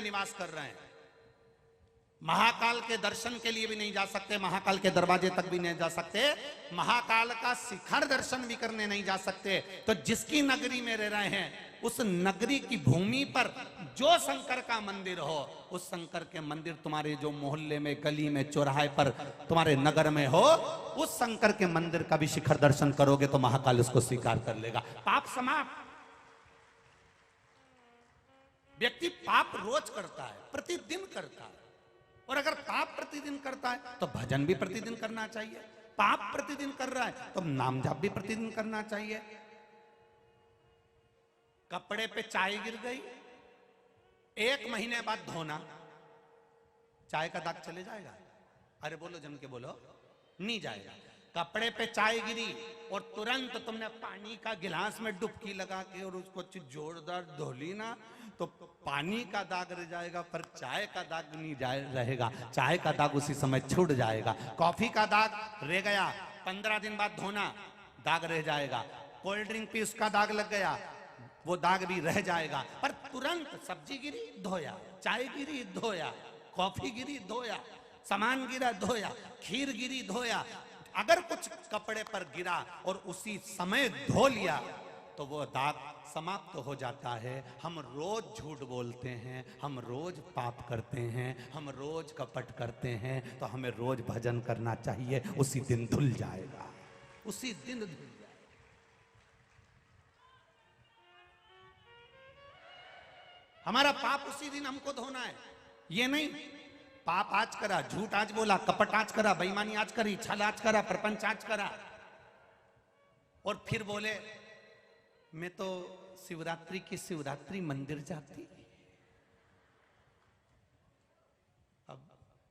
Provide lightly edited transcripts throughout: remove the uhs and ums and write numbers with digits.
में निवास कर रहे हैं। महाकाल के दर्शन के लिए भी नहीं जा सकते, महाकाल के दरवाजे तक भी नहीं जा सकते, महाकाल का शिखर दर्शन भी करने नहीं जा सकते। तो जिसकी नगरी में रह रहे हैं, उस नगरी की भूमि पर जो शंकर का मंदिर हो, उस शंकर के मंदिर तुम्हारे जो मोहल्ले में, गली में, चौराहे पर तुम्हारे नगर में हो, उस शंकर के मंदिर का भी शिखर दर्शन करोगे तो महाकाल उसको स्वीकार कर लेगा। पाप समाप्त। व्यक्ति पाप रोज करता है, प्रतिदिन करता है। और अगर पाप प्रतिदिन करता है तो भजन भी प्रतिदिन करना चाहिए। पाप प्रतिदिन कर रहा है तो नाम जाप भी प्रतिदिन करना चाहिए। कपड़े पे चाय गिर गई, 1 महीने बाद धोना, चाय का दाग चले जाएगा? अरे बोलो, जम के बोलो, नहीं जाएगा। कपड़े पे चाय गिरी और तुरंत तुमने पानी का गिलास में डुबकी लगा के और उसको जोरदार धो ली ना, तो पानी का दाग रह जाएगा, पर चाय का दाग नहीं रहेगा। चाय का दाग उसी समय छूट जाएगा। कॉफी का दाग रह गया, 15 दिन बाद धोना, दाग रह जाएगा। कोल्ड ड्रिंक पे उसका दाग लग गया, वो दाग भी रह जाएगा। पर तुरंत सब्जी गिरी, धोया, चाय गिरी, धोया, कॉफी गिरी, धोया, सामान गिरा, धोया, खीर गिरी, धोया। अगर कुछ कपड़े पर गिरा और उसी समय धो लिया तो वो दाग समाप्त हो जाता है। हम रोज झूठ बोलते हैं, हम रोज पाप करते हैं, हम रोज कपट करते हैं, तो हमें रोज भजन करना चाहिए। उसी दिन धुल जाएगा, उसी दिन धुल जाएगा। हमारा पाप उसी दिन हमको धोना है। ये नहीं पाप आज करा, झूठ आज बोला, कपट आज करा, बेईमानी आज करी, छल आज करा, प्रपंच आज करा, और फिर बोले मैं तो शिवरात्रि की शिवरात्रि मंदिर जाती। अब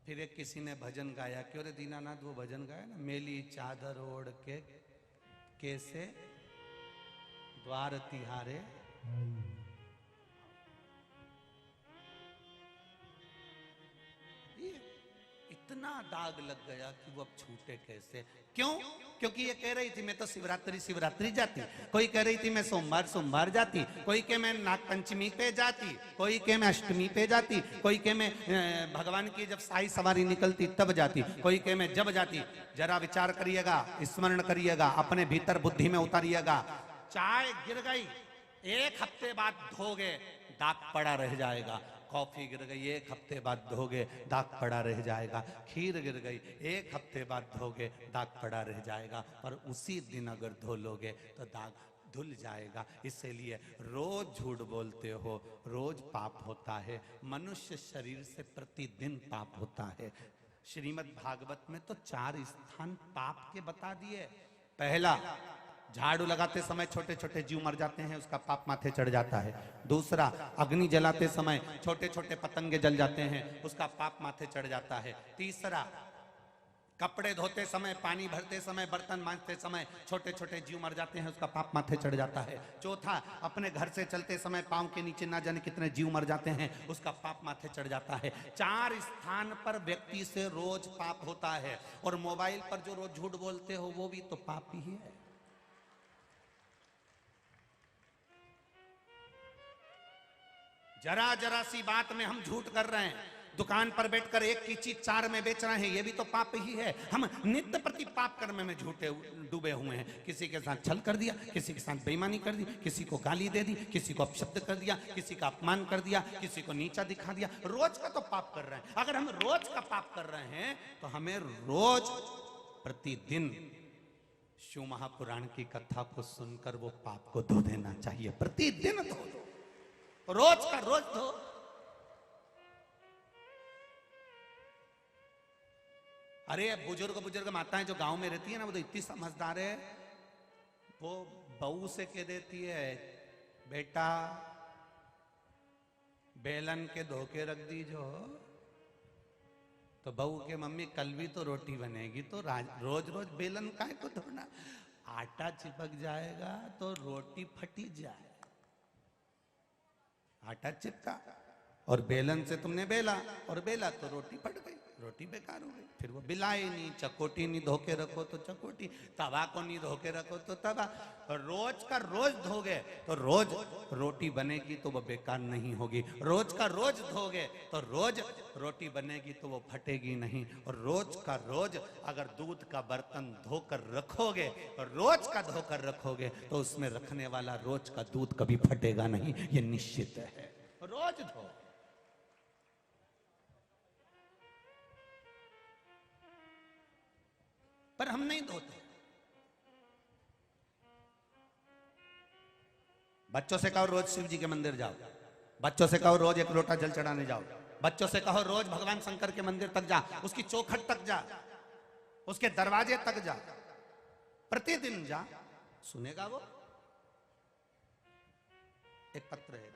फिर एक किसी ने भजन गाया, क्यों रे दीनानाथ, वो भजन गाया ना, मेली चादर ओढ़ के कैसे द्वार तिहारे। इतना दाग लग गया कि वो अब छूटे कैसे? क्यों? क्योंकि ये कह रही थी मैं तो शिवरात्रि शिवरात्रि जाती, कोई कह रही थी मैं सोमवार सोमवार जाती, कोई के मैं नागपंचमी पे जाती, कोई के मैं अष्टमी पे जाती, कोई के मैं भगवान की जब साई सवारी निकलती तब जाती, कोई के मैं जब जाती। जरा विचार करिएगा, स्मरण करिएगा, अपने भीतर बुद्धि में उतारिएगा। चाय गिर गई, 1 हफ्ते बाद धोगे, दाग पड़ा रह जाएगा। कॉफी गिर गई, 1 हफ्ते बाद धोगे, दाग पड़ा रह जाएगा। खीर गिर गई, 1 हफ्ते बाद धोगे, दाग पड़ा रह जाएगा। पर उसी दिन अगर धो लोगे तो दाग धुल जाएगा। इसीलिए रोज झूठ बोलते हो, रोज पाप होता है। मनुष्य शरीर से प्रतिदिन पाप होता है। श्रीमद् भागवत में तो 4 स्थान पाप के बता दिए। पहला, झाड़ू लगाते समय छोटे छोटे जीव मर जाते हैं, उसका पाप माथे चढ़ जाता है। दूसरा, अग्नि जलाते समय छोटे छोटे पतंगे जल जाते हैं, उसका पाप माथे चढ़ जाता है। तीसरा, कपड़े धोते समय, पानी भरते समय, बर्तन मांजते समय छोटे छोटे जीव मर जाते हैं, उसका पाप माथे चढ़ जाता है। चौथा, अपने घर से चलते समय पांव के नीचे ना जाने कितने जीव मर जाते हैं, उसका पाप माथे चढ़ जाता है। 4 स्थान पर व्यक्ति से रोज पाप होता है। और मोबाइल पर जो रोज झूठ बोलते हो वो भी तो पाप ही है। जरा जरा सी बात में हम झूठ कर रहे हैं। दुकान पर बैठकर एक की चीज 4 में बेच रहे हैं, ये भी तो पाप ही है। हम नित्य प्रति पाप कर्म में झूठे डूबे हुए हैं। किसी के साथ छल कर दिया, किसी के साथ बेईमानी कर दी, किसी को गाली दे दी, किसी को अपशब्द कर दिया, किसी का अपमान कर दिया, किसी को नीचा दिखा दिया। रोज का तो पाप कर रहे हैं। अगर हम रोज का पाप कर रहे हैं तो हमें रोज प्रतिदिन शिव महापुराण की कथा को सुनकर वो पाप को धो देना चाहिए। प्रतिदिन धो दो, रोज का रोज धो। अरे बुजुर्ग माताएं जो गांव में रहती है ना, वो तो इतनी समझदार है, वो बहू से कह देती है, बेटा बेलन के धोके रख दीजो। तो बहू के मम्मी कल भी तो रोटी बनेगी, तो रोज रोज बेलन काहे को धोना, आटा चिपक जाएगा तो रोटी फटी जाए। आटा चिपका और बेलन से तुमने बेला और बेला तो रोटी फट गई। रोटी बेकार हो गई। फिर वो बिलाई नहीं, चकोटी नहीं धो के रखो तो चकोटी, तवा को नहीं धो के रखो तो तवा। रोज का रोज धोगे तो रोज रोटी बनेगी तो वो बेकार नहीं होगी। रोज का रोज धोगे तो रोज रोटी बनेगी तो वो फटेगी नहीं। और रोज का रोज अगर दूध का बर्तन धोकर रखोगे, रोज का धोकर रखोगे, तो उसमें रखने वाला रोज का दूध कभी फटेगा नहीं, ये निश्चित है। रोज धो। पर हम नहीं धोते। बच्चों से कहो रोज शिव जी के मंदिर जाओ, बच्चों से कहो रोज एक लोटा जल चढ़ाने जाओ, बच्चों से कहो रोज भगवान शंकर के मंदिर तक जा, उसकी चौखट तक जा, उसके दरवाजे तक जा, प्रतिदिन जा, सुनेगा वो? एक पत्र है,